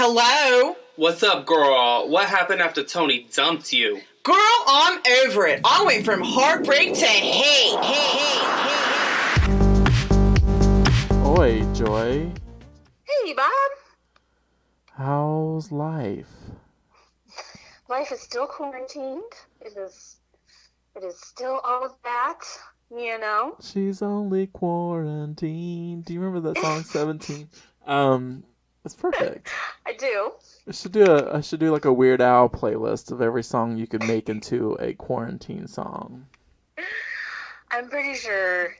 Hello? What's up, girl? What happened after Tony dumped you? Girl, I'm over it. I went from heartbreak to hate. Oi, Joy. Hey, Bob. How's life? Life is still quarantined. It is still all of that, you know. She's only quarantined. Do you remember that song 17? It's perfect. I do. I should do like a Weird Al playlist of every song you could make into a quarantine song. I'm pretty sure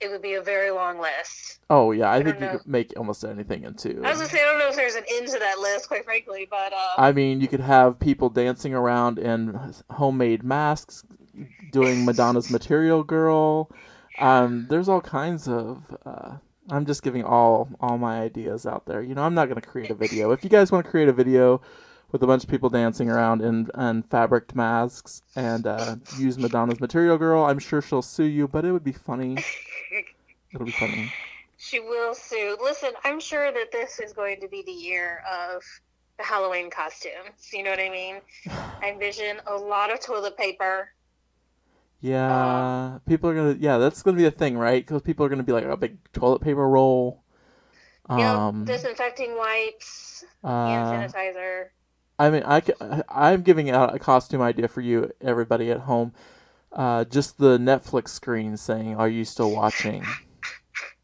it would be a very long list. Oh yeah, I think you could make almost anything into. I was gonna say, I don't know if there's an end to that list, quite frankly, but I mean, you could have people dancing around in homemade masks, doing Madonna's Material Girl. There's all kinds of. I'm just giving all my ideas out there. You know, I'm not gonna create a video. If you guys want to create a video with a bunch of people dancing around in fabric masks and use Madonna's Material Girl, I'm sure she'll sue you, but it would be funny. It'll be funny. She will sue. Listen, I'm sure that this is going to be the year of the Halloween costumes. You know what I mean? I envision a lot of toilet paper. Yeah, people are gonna. Yeah, that's gonna be a thing, right? Because people are gonna be like a big toilet paper roll. Disinfecting wipes, hand sanitizer. I mean, I'm giving out a costume idea for you, everybody at home. Just the Netflix screen saying, "Are you still watching?"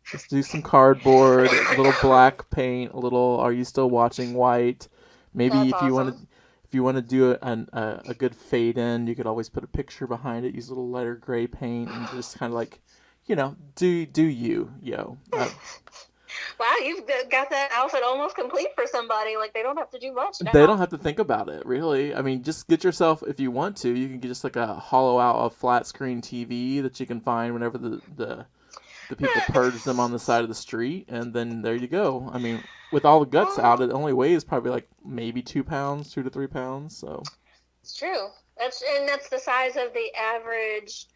Just do some cardboard, a little black paint, a little "Are you still watching?" white. Maybe That's if you want to. awesome. If you want to do a good fade in, you could always put a picture behind it, use a little lighter gray paint, and just kind of like, you know, do you, yo. Wow, you've got that outfit almost complete for somebody. Like, they don't have to do much now. They don't have to think about it, really. I mean, just get yourself, if you want to, you can get just like a hollow out of flat screen TV that you can find whenever the people purge them on the side of the street, and then there you go. I mean, with all the guts out, it only weighs probably like maybe 2 pounds, 2 to 3 pounds. So It's true. That's the size of the average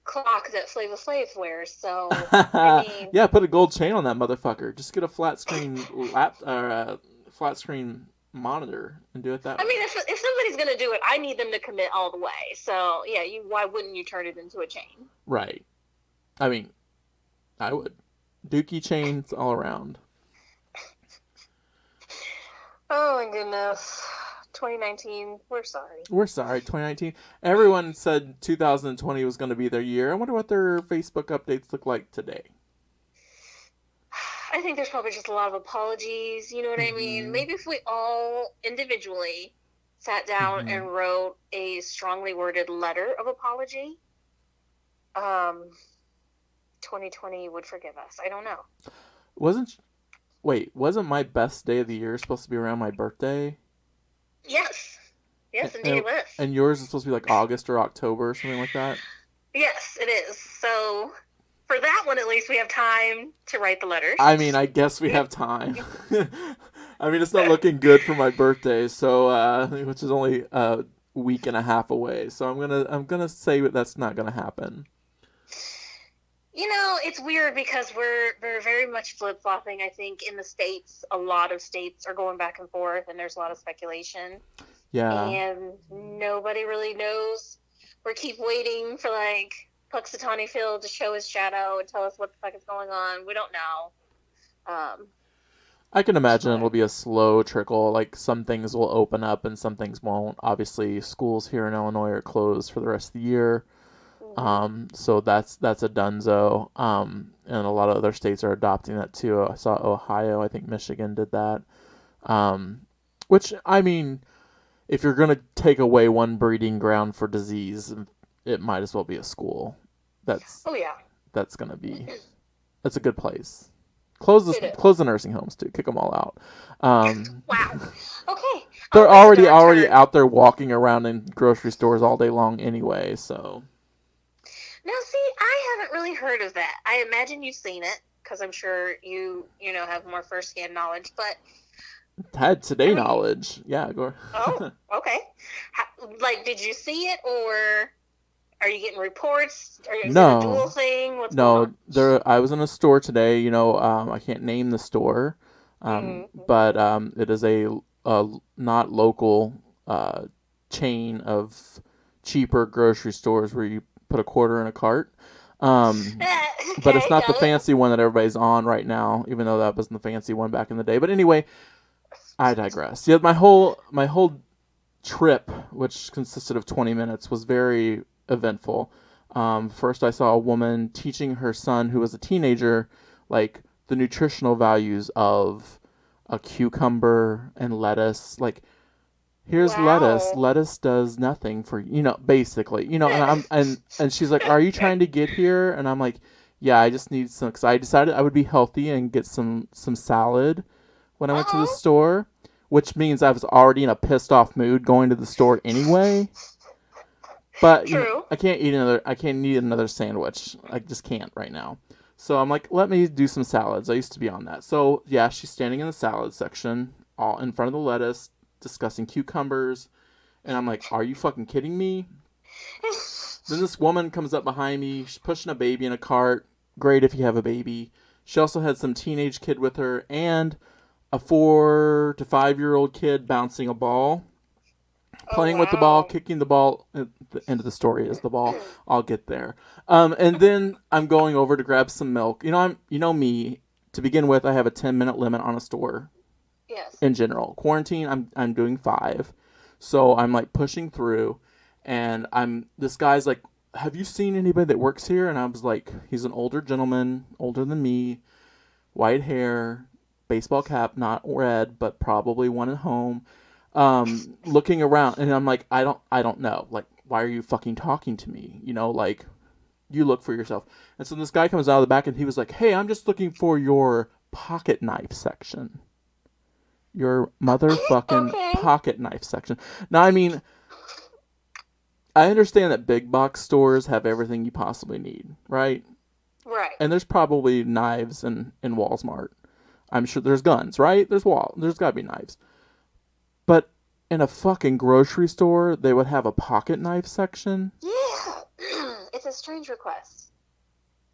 clock that Flava Flav wears. So I mean, yeah, put a gold chain on that motherfucker. Just get a flat screen flat screen monitor and do it that way. I mean, if somebody's gonna do it, I need them to commit all the way. So yeah, why wouldn't you turn it into a chain? Right. I mean, I would. Dookie chains all around. Oh my goodness. 2019, we're sorry. We're sorry, 2019. Everyone said 2020 was going to be their year. I wonder what their Facebook updates look like today. I think there's probably just a lot of apologies, you know what I mean? Maybe if we all individually sat down and wrote a strongly worded letter of apology, 2020 would forgive us. I don't know. Wasn't my best day of the year supposed to be around my birthday? Yes, indeed it was. And yours is supposed to be like August or October or something like that? Yes, it is. So for that one, at least we have time to write the letters. I mean, I guess we have time. I mean, it's not looking good for my birthday, so which is only a week and a half away. So I'm gonna say that's not gonna happen. You know, it's weird because we're very much flip-flopping. I think in the States, a lot of states are going back and forth, and there's a lot of speculation. Yeah. And nobody really knows. We keep waiting for, like, Puxatawny Phil to show his shadow and tell us what the fuck is going on. We don't know. I can imagine it'll be a slow trickle. Like, some things will open up and some things won't. Obviously, schools here in Illinois are closed for the rest of the year. So that's a donezo. And a lot of other states are adopting that too. I saw Ohio, I think Michigan did that. Which, I mean, if you're going to take away one breeding ground for disease, it might as well be a school. That's a good place. Close the nursing homes too. Kick them all out. Wow. Okay. They're already out there walking around in grocery stores all day long anyway, so. Now, see, I haven't really heard of that. I imagine you've seen it, because I'm sure you have more first-hand knowledge, but... Had today knowledge. Yeah, go. Oh, okay. Did you see it, or are you getting reports? Is it a dual thing? What's going on? I was in a store today, I can't name the store, but it is a not local chain of cheaper grocery stores where you put a quarter in a cart. But it's Okay, not the got it. fancy one that everybody's on right now, even though that wasn't the fancy one back in the day. But anyway, I digress. Yeah, my whole trip, which consisted of 20 minutes, was very eventful. First, I saw a woman teaching her son, who was a teenager, like the nutritional values of a cucumber and lettuce. Like, here's lettuce. Wow. Lettuce does nothing for basically, and she's like, "Are you trying to get here?" And I'm like, "Yeah, I just need some." Because I decided I would be healthy and get some salad when I went to the Uh-oh. store, which means I was already in a pissed off mood going to the store anyway. But True. I can't eat another sandwich. I just can't right now. So I'm like, let me do some salads. I used to be on that. So yeah, she's standing in the salad section, all in front of the lettuce, discussing cucumbers, and I'm like, are you fucking kidding me? Then this woman comes up behind me. She's pushing a baby in a cart. Great if you have a baby. She also had some teenage kid with her and a 4 to 5 year old kid bouncing a ball, Oh, playing with the ball, wow. kicking the ball. The end of the story is the ball. I'll get there. And then I'm going over to grab some milk. You know me. To begin with, I have a 10-minute limit on a store Yes. in general. Quarantine, I'm doing 5, so I'm like pushing through, and this guy's like, "Have you seen anybody that works here?" And I was like, "He's an older gentleman, older than me, white hair, baseball cap, not red, but probably one at home." Looking around, and I'm like, I don't know. Like, why are you fucking talking to me? Like, you look for yourself. And so this guy comes out of the back, and he was like, "Hey, I'm just looking for your pocket knife section. Your motherfucking Okay. pocket knife section." Now, I mean, I understand that big box stores have everything you possibly need, right? Right. And there's probably knives in Walmart. I'm sure there's guns, right? There's gotta be knives. But in a fucking grocery store, they would have a pocket knife section. Yeah. It's a strange request.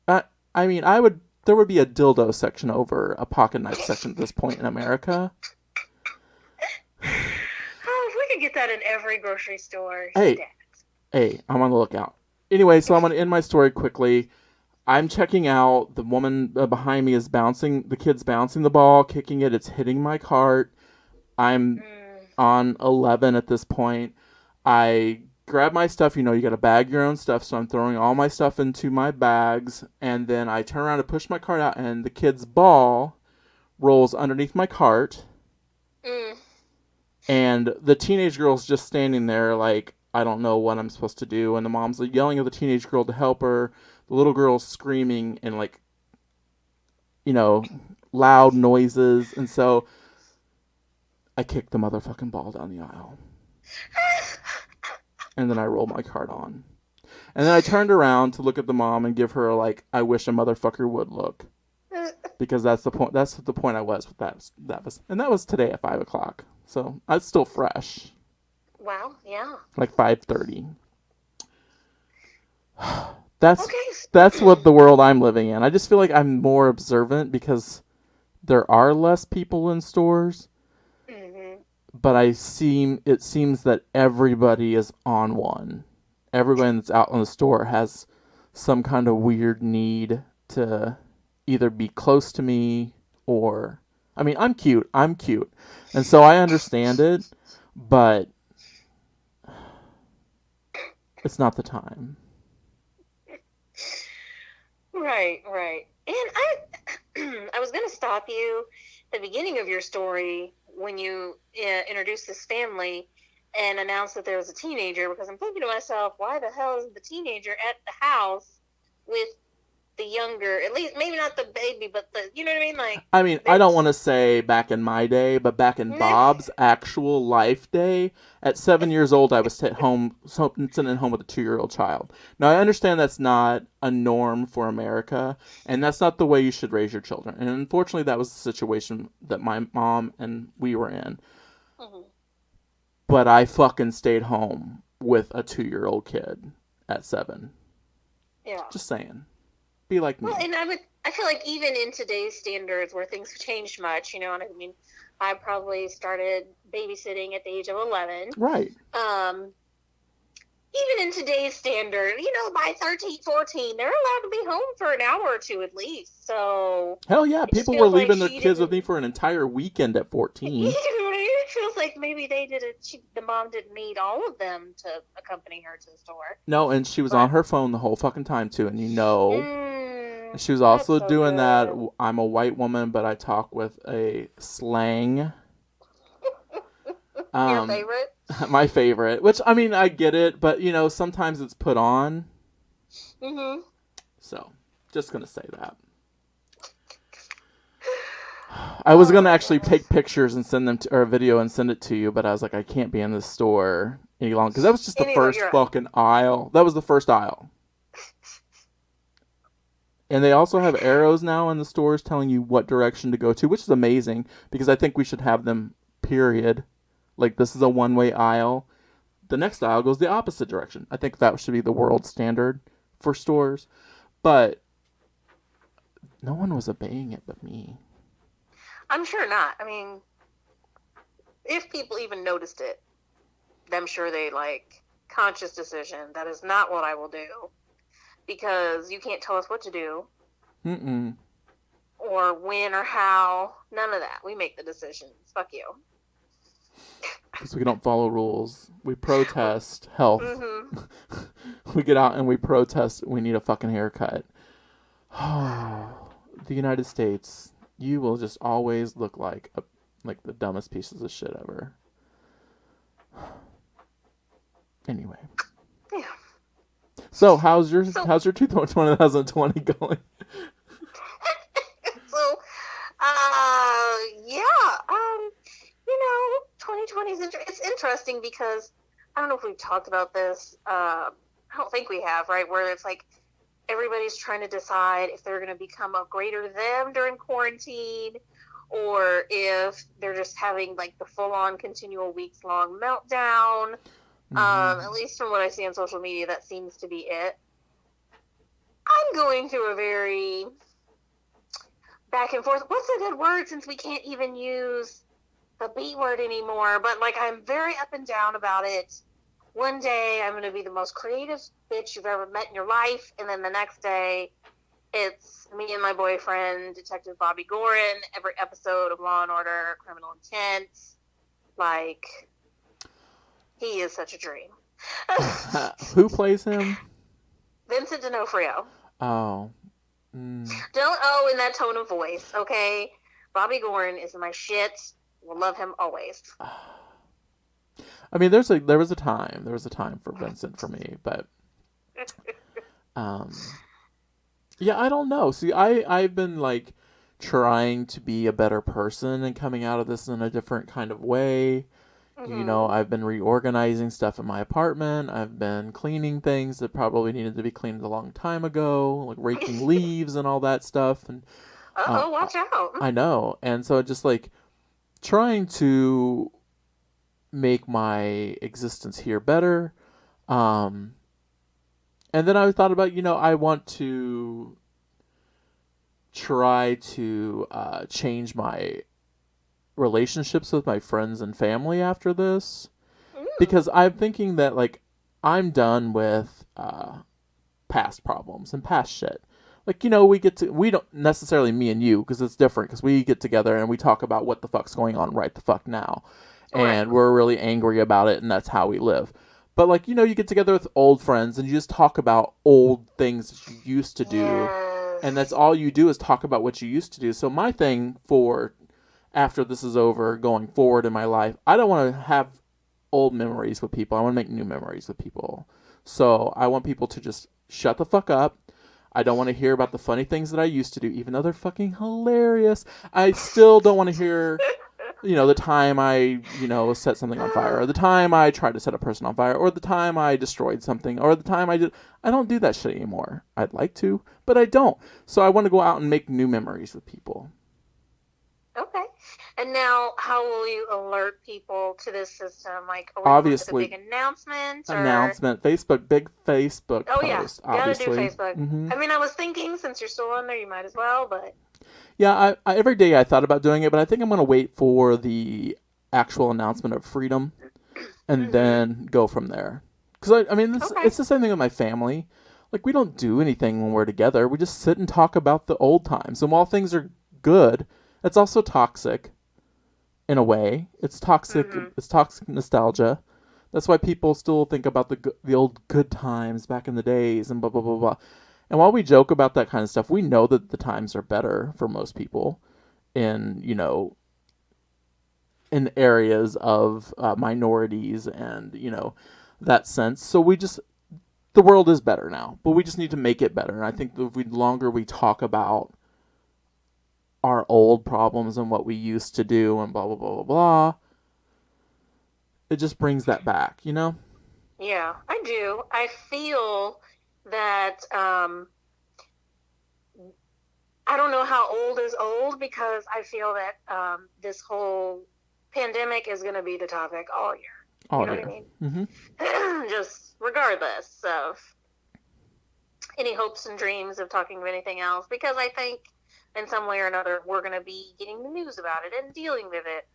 I, I mean, there would be a dildo section over a pocket knife section at this point in America. Oh, if we could get that in every grocery store, Hey, stat. hey, I'm on the lookout. Anyway, so I'm gonna end my story quickly. I'm checking out. The woman behind me is bouncing. The kid's bouncing the ball, kicking it. It's hitting my cart. I'm Mm. on 11 at this point. I grab my stuff. You got to bag your own stuff. So I'm throwing all my stuff into my bags. And then I turn around to push my cart out, and the kid's ball rolls underneath my cart. Mm. And the teenage girl's just standing there like, I don't know what I'm supposed to do. And the mom's like yelling at the teenage girl to help her. The little girl's screaming and like, loud noises. And so I kicked the motherfucking ball down the aisle. And then I rolled my cart on. And then I turned around to look at the mom and give her like, I wish a motherfucker would look. Because that's the point. That's the point I was with that. And that was today at 5 o'clock. So it's still fresh. Wow. Yeah. Like 5:30. That's Okay. what the world I'm living in. I just feel like I'm more observant because there are less people in stores, Mm-hmm. but it seems that everybody is on one. Everyone that's out in the store has some kind of weird need to either be close to me or, I mean, I'm cute. And so I understand it, but it's not the time. Right. Right. And I, I was gonna stop you at the beginning of your story when you introduced this family and announced that there was a teenager, because I'm thinking to myself, why the hell is the teenager at the house with the younger, at least maybe not the baby, but you know what I mean? Like, I mean, I don't want to say back in my day, but back in Nah. Bob's actual life day, at 7 years old, I was sitting home with a 2-year-old child. Now, I understand that's not a norm for America, and that's not the way you should raise your children. And unfortunately, that was the situation that my mom and we were in. Mm-hmm. But I fucking stayed home with a 2-year-old kid at 7. Yeah. Just saying. Be like me. Well, and I feel like even in today's standards where things have changed much, and I mean, I probably started babysitting at the age of 11. Right. Even in today's standard, by 13, 14, they're allowed to be home for an hour or two at least. So Hell yeah, it just people were feels like leaving their she kids with didn't. me for an entire weekend at 14. It feels like maybe they the mom didn't need all of them to accompany her to the store. No, and she was on But her phone the whole fucking time too, and she was that's also so doing that. good. I'm a white woman, but I talk with a slang. Your favorite? My favorite. Which, I mean, I get it, but, sometimes it's put on. Mm-hmm. So, just gonna say that. I was gonna actually take pictures and send them or a video and send it to you, but I was like, I can't be in this store any longer. Because that was just the first fucking aisle. That was the first aisle. And they also have arrows now in the stores telling you what direction to go to, which is amazing, because I think we should have them, period. Like, this is a one-way aisle. The next aisle goes the opposite direction. I think that should be the world standard for stores. But no one was obeying it but me. I'm sure not. I mean, if people even noticed it, I'm sure they, conscious decision. That is not what I will do. Because you can't tell us what to do. Mm-mm. Or when or how. None of that. We make the decisions. Fuck you. Because we don't follow rules. We protest health. Mm-hmm. We get out and we protest. We need a fucking haircut. The United States, you will just always look like the dumbest pieces of shit ever. Anyway. Yeah. So how's your 2020 going? So, yeah, 2020 is it's interesting because I don't know if we've talked about this. I don't think we have, right? Where it's like everybody's trying to decide if they're going to become a greater them during quarantine, or if they're just having the full-on continual weeks-long meltdown. Mm-hmm. At least from what I see on social media, that seems to be it. I'm going through a very back and forth. What's a good word since we can't even use the B word anymore? But I'm very up and down about it. One day I'm going to be the most creative bitch you've ever met in your life, and then the next day it's me and my boyfriend, Detective Bobby Gorin, every episode of Law and Order, Criminal Intent. He is such a dream. Who plays him? Vincent D'Onofrio. Oh. Don't in that tone of voice, okay? Bobby Gorin is my shit. We'll love him always. I mean, there was a time for Vincent for me, but yeah, I don't know. See, I've been trying to be a better person and coming out of this in a different kind of way. Mm-hmm. I've been reorganizing stuff in my apartment. I've been cleaning things that probably needed to be cleaned a long time ago, like raking leaves and all that stuff. And watch out. I know. And so just trying to make my existence here better. And then I thought about, I want to try to change my relationships with my friends and family after this. Because I'm thinking that, I'm done with past problems and past shit. We don't necessarily me and you, because it's different, because we get together and we talk about what the fuck's going on right the fuck now. And we're really angry about it, and that's how we live. But, you get together with old friends, and you just talk about old things that you used to do. Yes. And that's all you do is talk about what you used to do. So my thing for after this is over, going forward in my life, I don't want to have old memories with people. I want to make new memories with people. So I want people to just shut the fuck up. I don't want to hear about the funny things that I used to do, even though they're fucking hilarious. I still don't want to hear, the time I, set something on fire, or the time I tried to set a person on fire, or the time I destroyed something, or the time I don't do that shit anymore. I'd like to, but I don't. So I want to go out and make new memories with people. Okay. And now, how will you alert people to this system? Obviously, a big announcement. Big Facebook Oh post. Yeah, gotta obviously. do Facebook. Mm-hmm. I mean, I was thinking since you're still on there, you might as well. But Yeah, every day I thought about doing it, but I think I'm going to wait for the actual announcement of freedom and then go from there. Because, I mean, Okay. it's the same thing with my family. Like, we don't do anything when we're together. We just sit and talk about the old times. And while things are good, it's also toxic in a way. It's toxic. Mm-hmm. It's toxic nostalgia. That's why people still think about the old good times back in the days and blah, blah, blah, blah. And while we joke about that kind of stuff, we know that the times are better for most people in, in areas of minorities and, that sense. So the world is better now, but we just need to make it better. And I think the longer we talk about our old problems and what we used to do and blah, blah, blah, blah, blah, it just brings that back, Yeah, I do. I feel that I don't know how old is old, because I feel that this whole pandemic is going to be the topic all year. All You know year. what I mean? Mm-hmm. Just regardless of any hopes and dreams of talking about anything else, because I think in some way or another we're going to be getting the news about it and dealing with it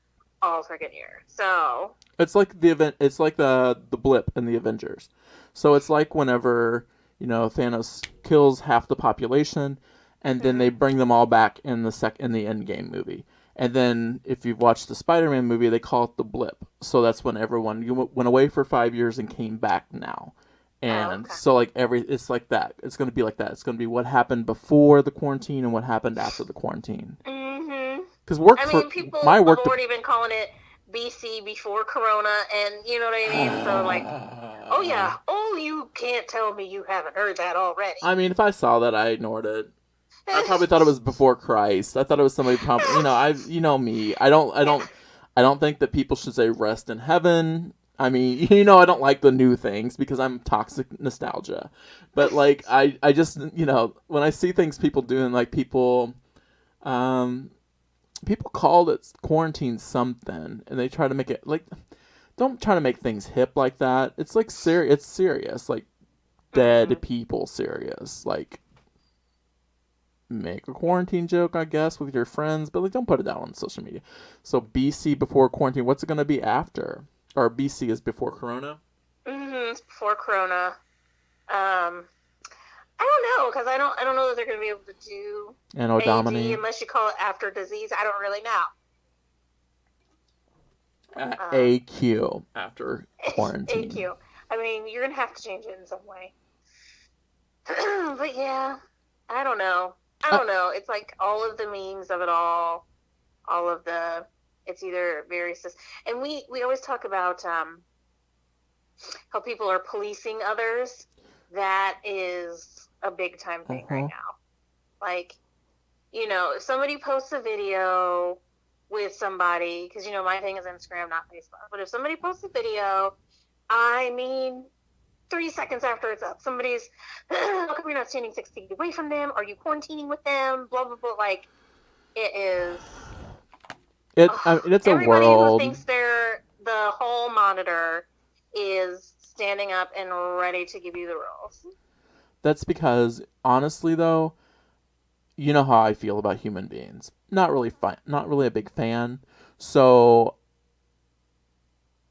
all freaking year. So It's like the event. It's like the blip in the Avengers. So it's like whenever Thanos kills half the population, and then they bring them all back in the Endgame movie. And then if you've watched the Spider-Man movie, they call it the blip. So that's when everyone went away for 5 years and came back now. And okay. so it's like that. It's going to be like that. It's going to be what happened before the quarantine and what happened after the quarantine. Mm-hmm. Because People my have work already been calling it BC, before Corona, and you know what I mean? So, like, oh yeah, oh, you can't tell me you haven't heard that already. I mean, if I saw that, I ignored it. I probably thought it was before Christ. I thought it was somebody probably, you know me. I don't think that people should say rest in heaven. I mean, I don't like the new things because I'm toxic nostalgia. But like, I just, when I see things people doing, like people call it quarantine something, and they try to make it like, don't try to make things hip like that. It's like it's serious, like dead people serious, like. Make a quarantine joke, I guess, with your friends, but like don't put it down on social media. So BC before quarantine, what's it going to be after? Or BC is before Corona? It's before Corona. I don't know, because I don't know that they're going to be able to do Anno Domini. AD unless you call it after disease. I don't really know. AQ after quarantine. AQ. I mean, you're going to have to change it in some way. But yeah, I don't know. It's like all of the memes of it all of the, it's either very, and we always talk about how people are policing others. That is a big time thing right now. Like, if somebody posts a video with somebody, because my thing is Instagram, not Facebook, but if somebody posts a video, I mean, 3 seconds after it's up, somebody's, how come you're not standing 6 feet away from them? Are you quarantining with them? Blah, blah, blah. Like, it is. It's a everybody world. Who thinks they're the hall monitor is standing up and ready to give you the rules. That's because, honestly, though, you know how I feel about human beings. Not really a big fan. So,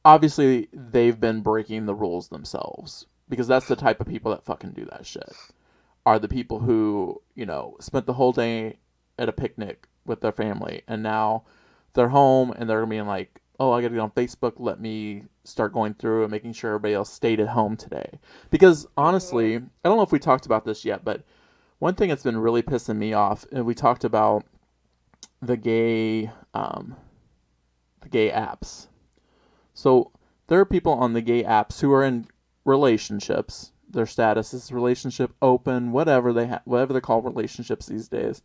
obviously, they've been breaking the rules themselves. Because that's the type of people that fucking do that shit. Are the people who, spent the whole day at a picnic with their family. And now they're home and they're being like, oh, I gotta get on Facebook. Let me start going through and making sure everybody else stayed at home today. Because, honestly, I don't know if we talked about this yet, but one thing that's been really pissing me off, and we talked about the gay apps. So there are people on the gay apps who are in relationships. Their status is relationship open, whatever they call relationships these days.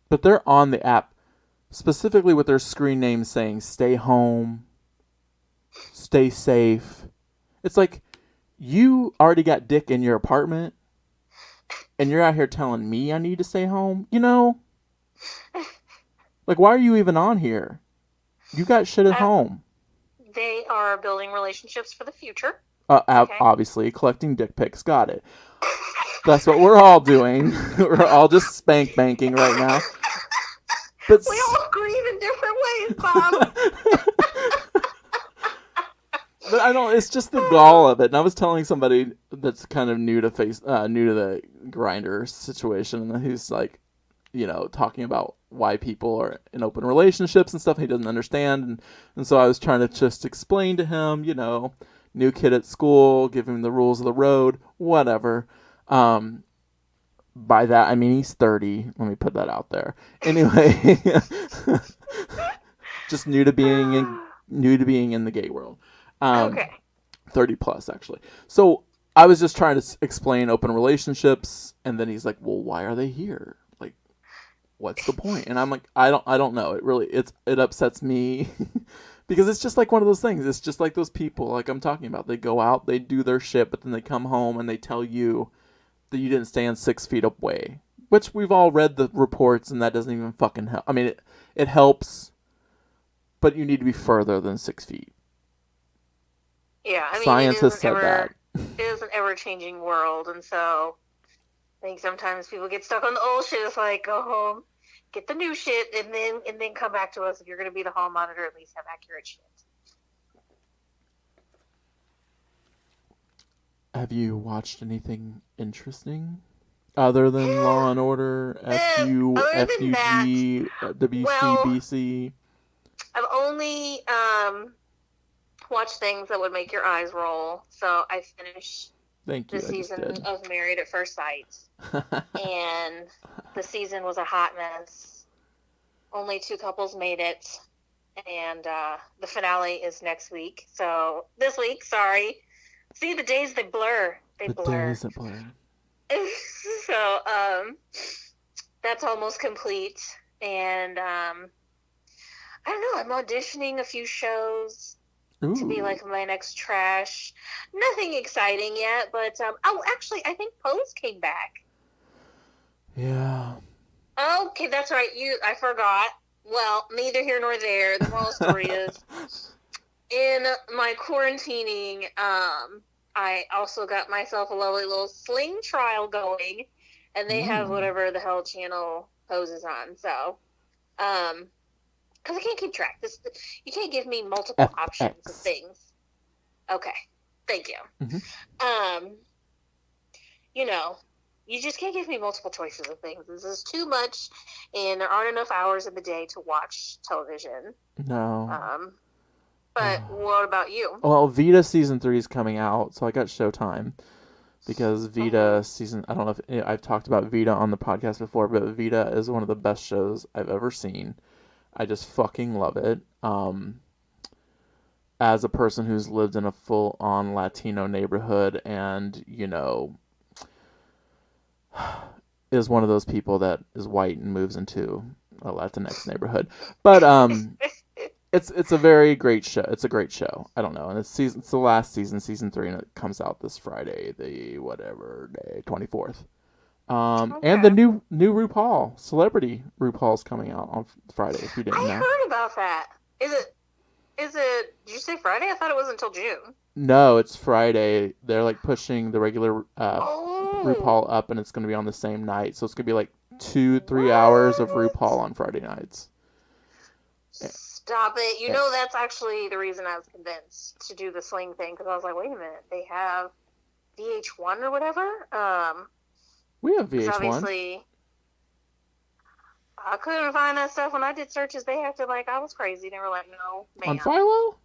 But they're on the app specifically with their screen name saying "stay home," "stay safe." It's like you already got dick in your apartment, and you're out here telling me I need to stay home. Like, why are you even on here? You got shit at home. They are building relationships for the future. Obviously, collecting dick pics. Got it. That's what we're all doing. We're all just spank banking right now. But We all grieve in different ways, Bob. But I don't. It's just the gall of it. And I was telling somebody that's kind of new to the grinder situation, and who's like, talking about why people are in open relationships and stuff he doesn't understand, and so I was trying to just explain to him, new kid at school, give him the rules of the road, whatever. By that I mean he's 30. Let me put that out there. Anyway, just new to being in the gay world. Okay. 30 plus actually. So I was just trying to explain open relationships, and then he's like, "Well, why are they here? Like, what's the point?" And I'm like, I don't know. It upsets me because it's just like one of those things. It's just like those people like I'm talking about. They go out, they do their shit, but then they come home and they tell you that you didn't stand 6 feet away, which we've all read the reports, and that doesn't even fucking help. I mean, it helps, but you need to be further than 6 feet. Yeah, I mean, Science has said that. It is an ever-changing world, and so I think sometimes people get stuck on the old shit. It's like, go home, get the new shit, and then come back to us. If you're going to be the hall monitor, at least have accurate shit. Have you watched anything interesting other than Law and Order, FUG, WCBC? I've only watched things that would make your eyes roll. So I finished the season of Married at First Sight, and the season was a hot mess. Only 2 couples made it, and the finale is next week. So this week, sorry. See, the days, they blur. Days that blur. So, that's almost complete. And, I don't know, I'm auditioning a few shows to be like my next trash. Nothing exciting yet, but, actually, I think Pose came back. Yeah. Okay, that's right. I forgot. Well, neither here nor there. The moral story is, in my quarantining, I also got myself a lovely little sling trial going, and they have whatever the hell channel Pose is on. So, because I can't keep track. You can't give me multiple options of things. Okay, thank you. Mm-hmm. You just can't give me multiple choices of things. This is too much, and there aren't enough hours in the day to watch television. No. But what about you? Well, Vita season 3 is coming out, so I got Showtime because Vita season. I don't know if I've talked about Vita on the podcast before, but Vita is one of the best shows I've ever seen. I just fucking love it. As a person who's lived in a full-on Latino neighborhood, and is one of those people that is white and moves into a Latinx neighborhood, but It's a very great show. It's a great show. I don't know, and it's the last season, season 3, and it comes out this Friday, the 24th. And the new RuPaul, Celebrity RuPaul's coming out on Friday. If you didn't know, I heard about that. Is it? Did you say Friday? I thought it was until June. No, it's Friday. They're like pushing the regular RuPaul up, and it's going to be on the same night. So it's going to be like 2-3 hours of RuPaul on Friday nights. Stop it. That's actually the reason I was convinced to do the sling thing, because I was like, wait a minute, they have VH1 or whatever? We have VH1. Obviously, I couldn't find that stuff when I did searches. They acted like I was crazy. They were like, no, ma'am. On Philo?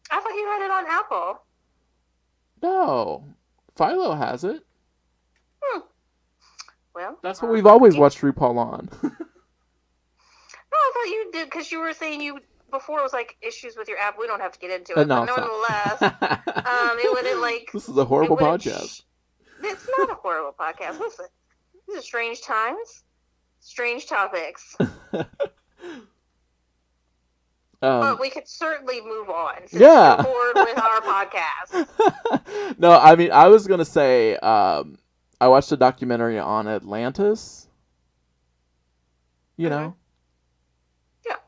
I thought you had it on Apple. No. Philo has it. Well, that's what we've always watched RuPaul on. No, I thought you did, because you were saying before it was like issues with your app. We don't have to get into it, no, but nonetheless, it wouldn't like. This is a horrible podcast. It's not a horrible podcast. Listen, these are strange times, strange topics. But we could certainly move on. Since you're bored with our podcast. No, I mean, I was gonna say, I watched a documentary on Atlantis. Yeah.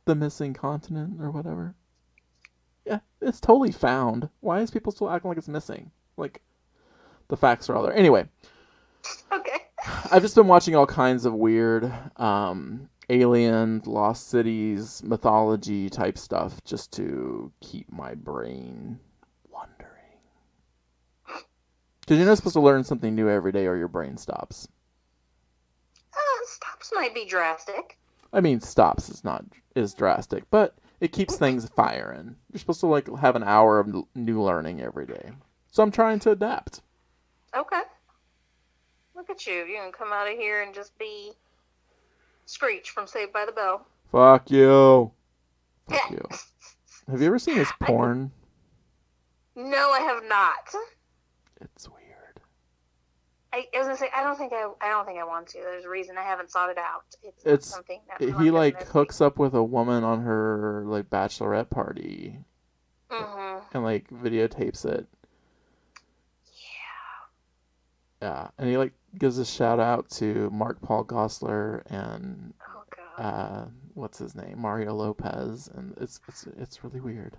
The missing continent or whatever. Yeah, it's totally found. Why is people still acting like it's missing? Like, The facts are all there. Anyway, Okay. I've just been watching all kinds of weird alien, lost cities, mythology type stuff just to keep my brain wondering. Because you're not supposed to learn something new every day or your brain stops. Stops might be drastic. I mean, stops is drastic, but it keeps things firing. You're supposed to like have an hour of new learning every day. So I'm trying to adapt. Okay. Look at you. You can come out of here and just be Screech from Saved by the Bell. Fuck you. Fuck you. Have you ever seen his porn? No, I have not. It's weird. I was gonna say I don't think I want to. There's a reason I haven't sought it out. It's something that he like hooks up with a woman on her like bachelorette party. And like videotapes it. Yeah, and he like gives a shout out to Mark Paul Gosselaar and what's his name, Mario Lopez, and it's really weird.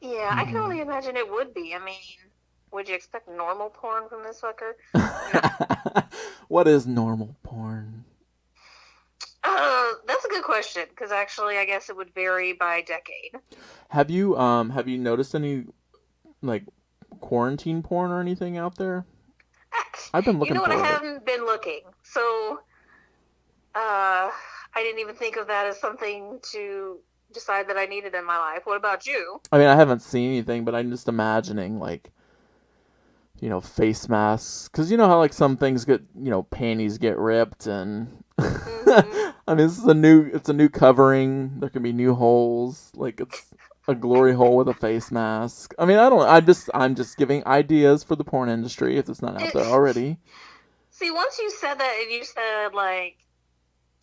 Yeah, I can only imagine it would be. I mean, would you expect normal porn from this fucker? No. What is normal porn? That's a good question, because actually, I guess it would vary by decade. Have you noticed any like quarantine porn or anything out there? I've been looking. You know what? I haven't been looking, so I didn't even think of that as something to decide that I needed in my life. What about you? I mean, I haven't seen anything, but I'm just imagining like, you know, face masks, because you know how like some things get, you know, panties get ripped, and I mean, it's a new covering. There can be new holes. Like it's a glory hole with a face mask. I mean, I'm just giving ideas for the porn industry if it's not out there already. See, once you said that and you said like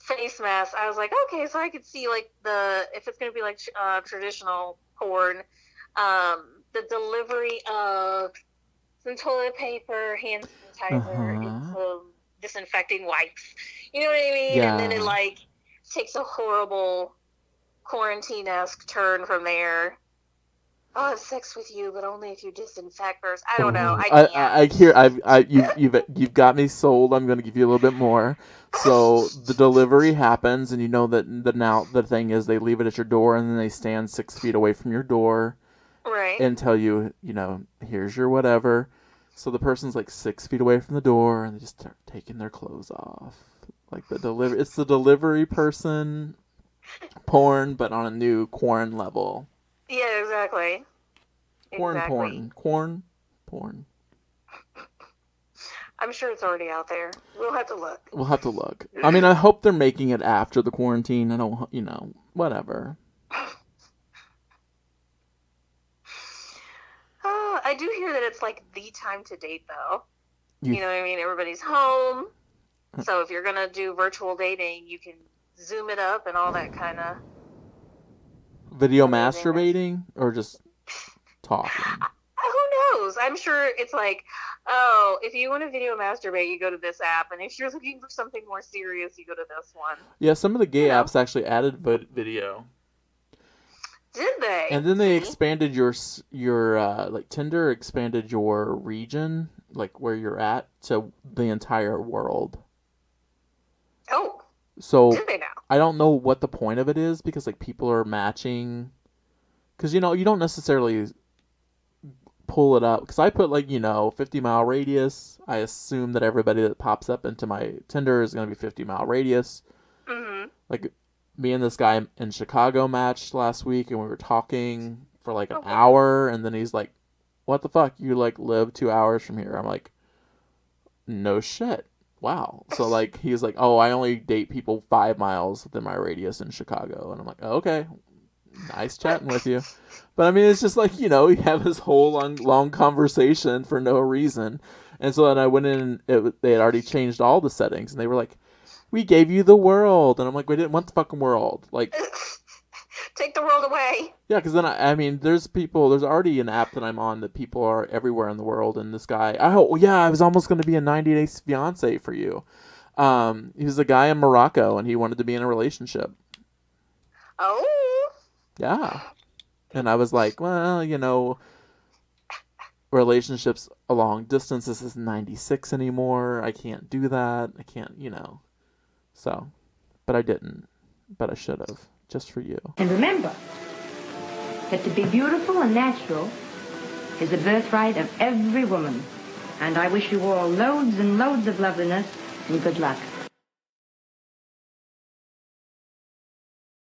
face mask, I was like, okay, so I could see like if it's gonna be like traditional porn, the delivery of some toilet paper, hand sanitizer, and some disinfecting wipes. You know what I mean? Yeah. And then it like takes a horrible quarantine-esque turn from there. I'll have sex with you, but only if you disinfect first. I don't know. You've got me sold. I'm going to give you a little bit more. So the delivery happens, and you know that the thing is they leave it at your door, and then they stand 6 feet away from your door, right, and tell you, you know, here's your whatever. So the person's like 6 feet away from the door, and they just start taking their clothes off. Like it's the delivery person porn, but on a new corn level. Yeah, exactly. Corn porn. I'm sure it's already out there. We'll have to look. I mean, I hope they're making it after the quarantine. I don't, you know, whatever. I do hear that it's like the time to date, though. You know what I mean? Everybody's home. So if you're going to do virtual dating, you can zoom it up and all that kind of... Video masturbating or just talking? Who knows? I'm sure it's like, oh, if you want to video masturbate, you go to this app. And if you're looking for something more serious, you go to this one. Yeah, some of the gay apps actually added video. Did they? And then they expanded your like Tinder expanded your region, like where you're at, to the entire world. Oh. So did they now? I don't know what the point of it is, because like people are matching, because you know you don't necessarily pull it up, because I put like, you know, 50-mile radius. I assume that everybody that pops up into my Tinder is going to be 50-mile radius. Like me and this guy in Chicago matched last week, and we were talking for like an hour, and then he's like, what the fuck, you like live 2 hours from here? I'm like, no shit. Wow. So like he's like, oh, I only date people 5 miles within my radius in Chicago. And I'm like, oh, okay, nice chatting with you. But I mean, it's just like, you know, you have this whole long conversation for no reason. And so then I went in, they had already changed all the settings, and they were like, we gave you the world. And I'm like, we didn't want the fucking world. Like, take the world away. Yeah, because then I mean, there's already an app that I'm on that people are everywhere in the world, and this guy, I was almost going to be a 90 Day Fiance for you. He was a guy in Morocco, and he wanted to be in a relationship. Oh. Yeah. And I was like, well, you know, relationships a long distance. This is 96 anymore. I can't do that. I can't, So, but I didn't. But I should have, just for you. And remember that to be beautiful and natural is the birthright of every woman. And I wish you all loads and loads of loveliness and good luck.